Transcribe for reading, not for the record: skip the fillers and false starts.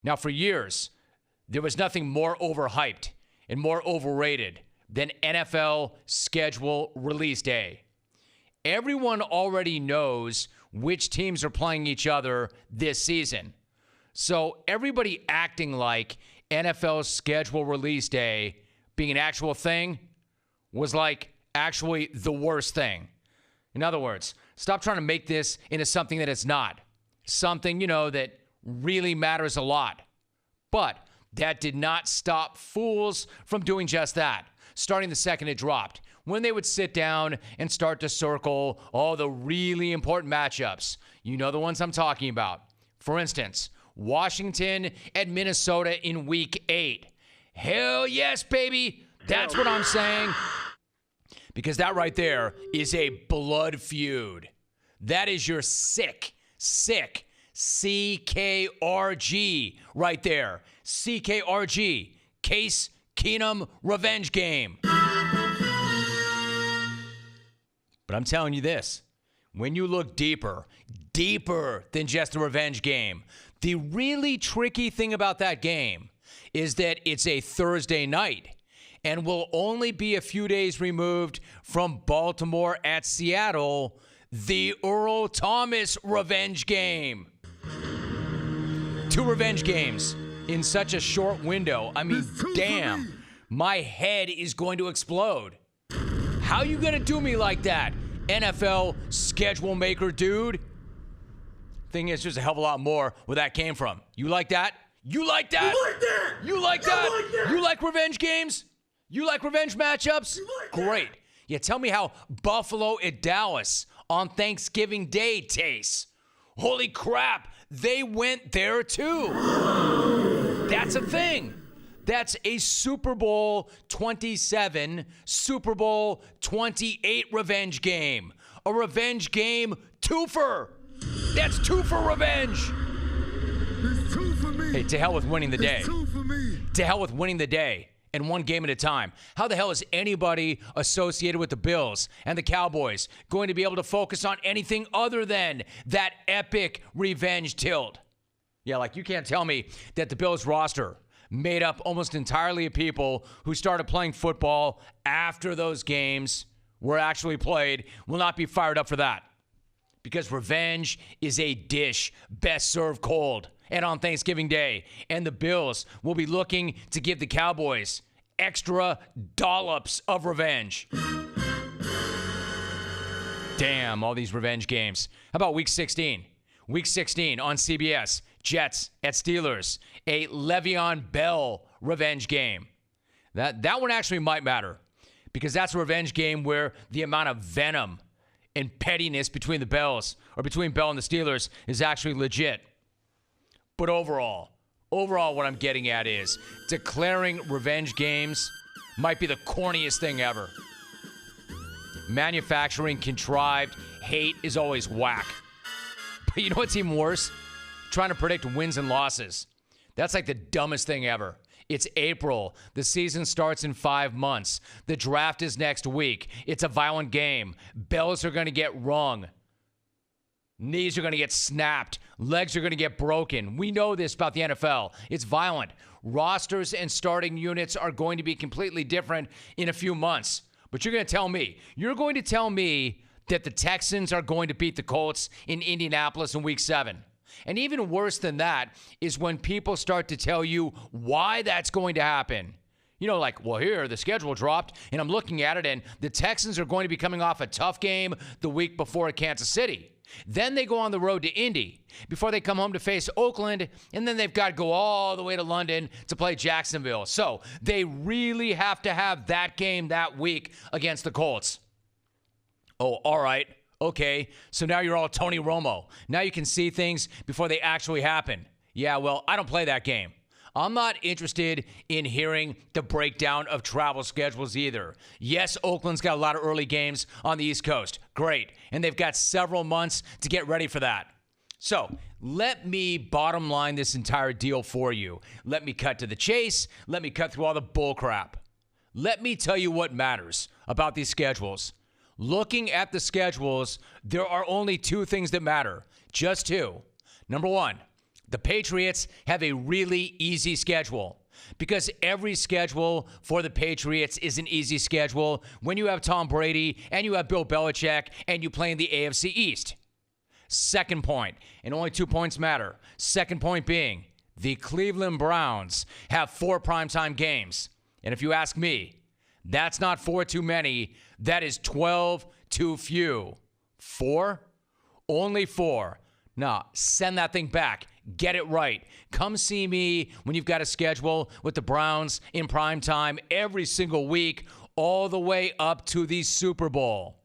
Now, for years, there was nothing more overhyped and more overrated than NFL schedule release day. Everyone already knows which teams are playing each other this season. So everybody acting like NFL schedule release day being an actual thing was like actually the worst thing. In other words, stop trying to make this into something that it's not. Something, that really matters a lot. But that did not stop fools from doing just that. Starting the second it dropped, when they would sit down and start to circle all the really important matchups. You know the ones I'm talking about. For instance, Washington at Minnesota in Week 8. Hell yes, baby. That's what I'm saying. Because that right there is a blood feud. That is your sick CKRG right there. CKRG. Case Keenum revenge game. But I'm telling you this. When you look deeper than just a revenge game, the really tricky thing about that game is that it's a Thursday night and will only be a few days removed from Baltimore at Seattle, the Earl Thomas revenge game. 2 revenge games in such a short window. I mean, damn, my head is going to explode. How you gonna do me like that, NFL schedule maker dude? Thing is, there's a hell of a lot more where that came from. You like that? You like that? You like that? You like that? You like revenge games? You like revenge matchups? Great. Yeah, tell me how Buffalo at Dallas on Thanksgiving Day tastes. Holy crap, they went there too. That's a thing. That's a Super Bowl 27, Super Bowl 28 revenge game. A revenge game twofer. That's 2 for revenge. It's 2 for me. Hey, to hell with winning the day. It's 2 for me. To hell with winning the day. And 1 game at a time. How the hell is anybody associated with the Bills and the Cowboys going to be able to focus on anything other than that epic revenge tilt? Yeah, like you can't tell me that the Bills roster, made up almost entirely of people who started playing football after those games were actually played, will not be fired up for that. Because revenge is a dish best served cold and on Thanksgiving Day. And the Bills will be looking to give the Cowboys extra dollops of revenge. Damn, all these revenge games. How about Week 16? Week 16 on CBS. Jets at Steelers. A Le'Veon Bell revenge game. That one actually might matter. Because that's a revenge game where the amount of venom and pettiness between the Bells, or between Bell and the Steelers, is actually legit. But overall, what I'm getting at is declaring revenge games might be the corniest thing ever. Manufacturing contrived hate is always whack. But you know what's even worse? Trying to predict wins and losses. That's like the dumbest thing ever. It's April. The season starts in 5 months. The draft is next week. It's a violent game. Bells are going to get rung. Knees are going to get snapped. Legs are going to get broken. We know this about the NFL. It's violent. Rosters and starting units are going to be completely different in a few months. But you're going to tell me that the Texans are going to beat the Colts in Indianapolis in Week 7. And even worse than that is when people start to tell you why that's going to happen. You know, like, well, here, the schedule dropped, and I'm looking at it, and the Texans are going to be coming off a tough game the week before at Kansas City. Then they go on the road to Indy before they come home to face Oakland, and then they've got to go all the way to London to play Jacksonville. So they really have to have that game that week against the Colts. Oh, all right. Okay, so now you're all Tony Romo. Now you can see things before they actually happen. Yeah, well, I don't play that game. I'm not interested in hearing the breakdown of travel schedules either. Yes, Oakland's got a lot of early games on the East Coast. Great. And they've got several months to get ready for that. So let me bottom line this entire deal for you. Let me cut to the chase. Let me cut through all the bull crap. Let me tell you what matters about these schedules. Looking at the schedules, there are only 2 things that matter. Just 2. Number 1, The Patriots have a really easy schedule because every schedule for the Patriots is an easy schedule when you have Tom Brady and you have Bill Belichick and you play in the AFC East. Second point, and only 2 points matter. Second point being, the Cleveland Browns have 4 primetime games. And if you ask me, that's not 4 too many. That is 12 too few. 4? Only 4. Nah, send that thing back. Get it right. Come see me when you've got a schedule with the Browns in prime time every single week, all the way up to the Super Bowl.